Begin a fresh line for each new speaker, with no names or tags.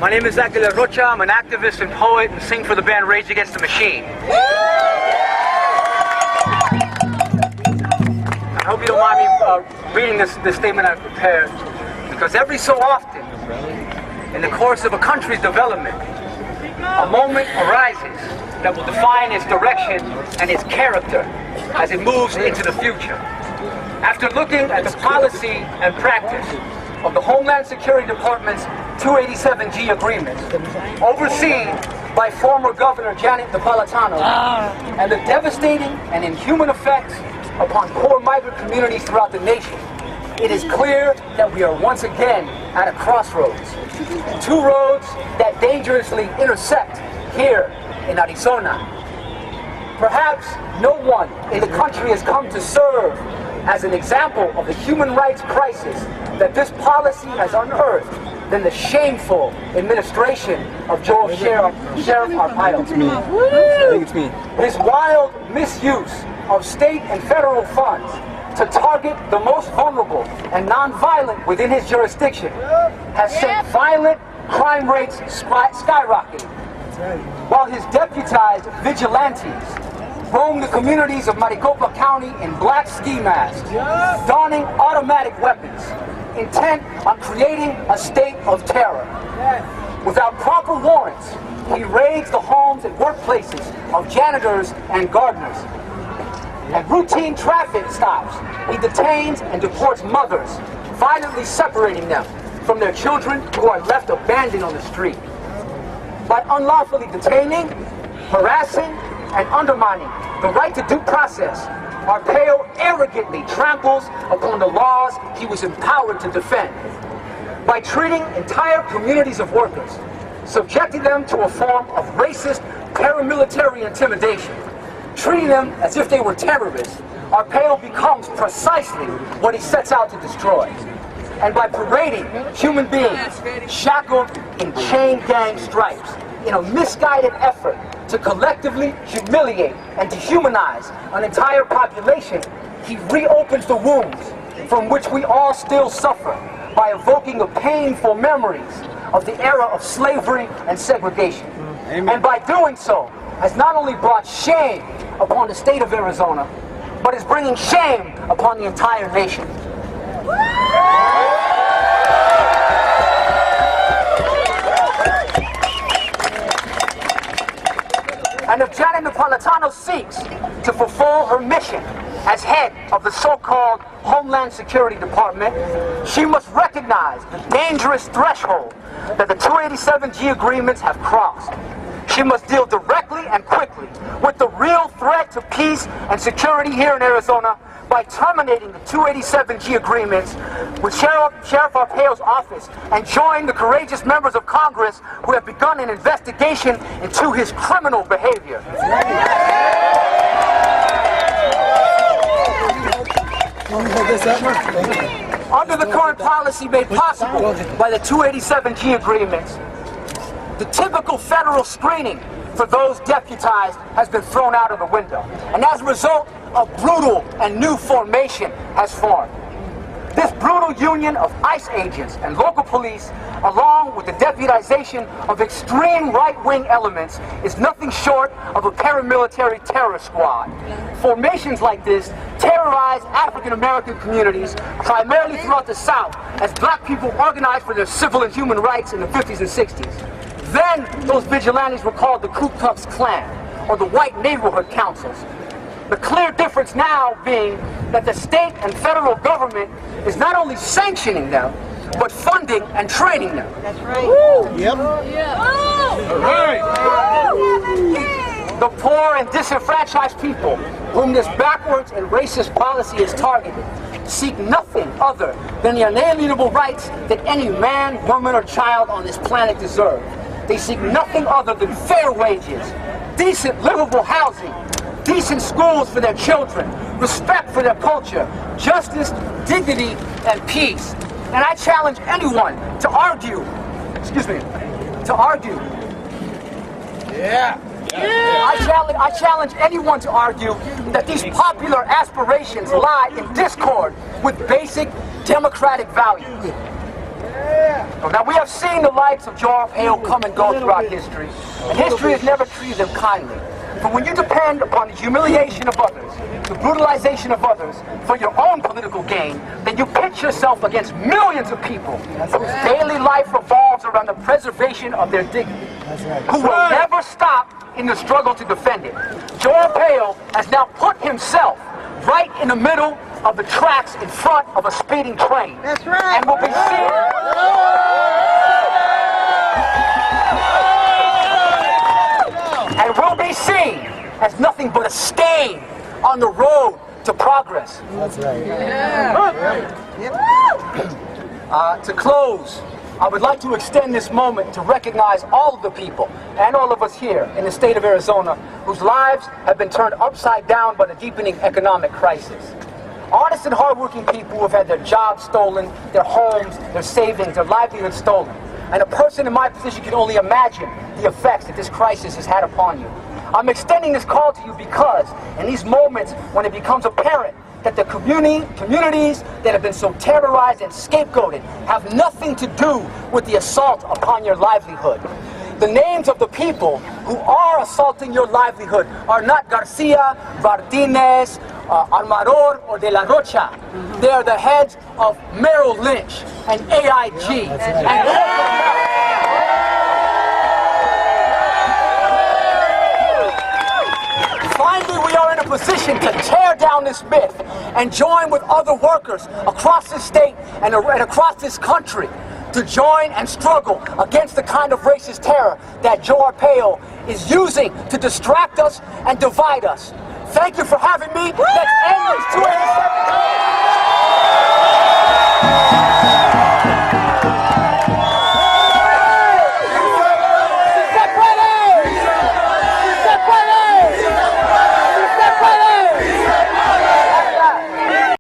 My name is Zack Rocha. I'm an activist and poet and sing for the band Rage Against the Machine. I hope you don't mind me reading this statement I've prepared, because every so often, in the course of a country's development, a moment arises that will define its direction and its character as it moves into the future. After looking at the policy and practice of the Homeland Security Department's 287G agreement, overseen by former Governor Janet Napolitano, and the devastating and inhuman effects upon poor migrant communities throughout the nation, it is clear that we are once again at a crossroads. Two roads that dangerously intersect here in Arizona. Perhaps no one in the country has come to serve as an example of the human rights crisis that this policy has unearthed than the shameful administration of Sheriff Arpaio.
It's me.
His wild misuse of state and federal funds to target the most vulnerable and non-violent within his jurisdiction has sent violent crime rates skyrocketing, while his deputized vigilantes roam the communities of Maricopa County in black ski masks, donning automatic weapons, intent on creating a state of terror. Without proper warrants, he raids the homes and workplaces of janitors and gardeners. At routine traffic stops, he detains and deports mothers, violently separating them from their children who are left abandoned on the street. By unlawfully detaining, harassing, and undermining the right to due process, Arpaio arrogantly tramples upon the laws he was empowered to defend. By treating entire communities of workers, subjecting them to a form of racist paramilitary intimidation, treating them as if they were terrorists, Arpaio becomes precisely what he sets out to destroy. And by parading human beings shackled in chain gang stripes in a misguided effort to collectively humiliate and dehumanize an entire population, he reopens the wounds from which we all still suffer by evoking the painful memories of the era of slavery and segregation.
Amen.
And by doing so, has not only brought shame upon the state of Arizona, but is bringing shame upon the entire nation. And if Janet Napolitano seeks to fulfill her mission as head of the so-called Homeland Security Department, she must recognize the dangerous threshold that the 287G agreements have crossed. She must deal directly and quickly with the real threat to peace and security here in Arizona by terminating the 287G agreements with Sheriff Arpaio's office and join the courageous members of Congress who have begun an investigation into his criminal behavior. Under the current policy made possible by the 287G agreements, the typical federal screening for those deputized has been thrown out of the window. And as a result, a brutal and new formation has formed. This brutal union of ICE agents and local police, along with the deputization of extreme right-wing elements, is nothing short of a paramilitary terror squad. Formations like this terrorize African-American communities, primarily throughout the South, as black people organized for their civil and human rights in the 50s and 60s. Then, those vigilantes were called the Ku Klux Klan, or the White Neighborhood Councils. The clear difference now being that the state and federal government is not only sanctioning them, but funding and training them.
That's right.
Yep.
Yeah.
All right.
The poor and disenfranchised people whom this backwards and racist policy is targeted seek nothing other than the unalienable rights that any man, woman, or child on this planet deserve. They seek nothing other than fair wages, decent livable housing, decent schools for their children, respect for their culture, justice, dignity, and peace. And I challenge anyone to argue,
Yeah.
I challenge anyone to argue that these popular aspirations lie in discord with basic democratic values. Now, we have seen the likes of Joe Arpaio come and go throughout history, and history has never treated them kindly. But when you depend upon the humiliation of others, the brutalization of others for your own political gain, then you pitch yourself against millions of people whose daily life revolves around the preservation of their dignity, who will never stop in the struggle to defend it. Joe Arpaio has now put himself right in the middle of the tracks in front of a speeding train.
That's right.
And will be seen. And will be seen as nothing but a stain on the road to progress.
That's right.
To close, I would like to extend this moment to recognize all of the people and all of us here in the state of Arizona whose lives have been turned upside down by the deepening economic crisis. Honest and hardworking people who have had their jobs stolen, their homes, their savings, their livelihoods stolen. And a person in my position can only imagine the effects that this crisis has had upon you. I'm extending this call to you because in these moments when it becomes apparent that the communities that have been so terrorized and scapegoated have nothing to do with the assault upon your livelihood. The names of the people who are assaulting your livelihood are not Garcia, Martinez, Armador, or De La Rocha. They are the heads of Merrill Lynch and AIG. Finally, we are in a position to tear down this myth and join with other workers across this state and across this country to join and struggle against the kind of racist terror that Joe Arpaio is using to distract us and divide us. Thank you for having me. Let's end this 287.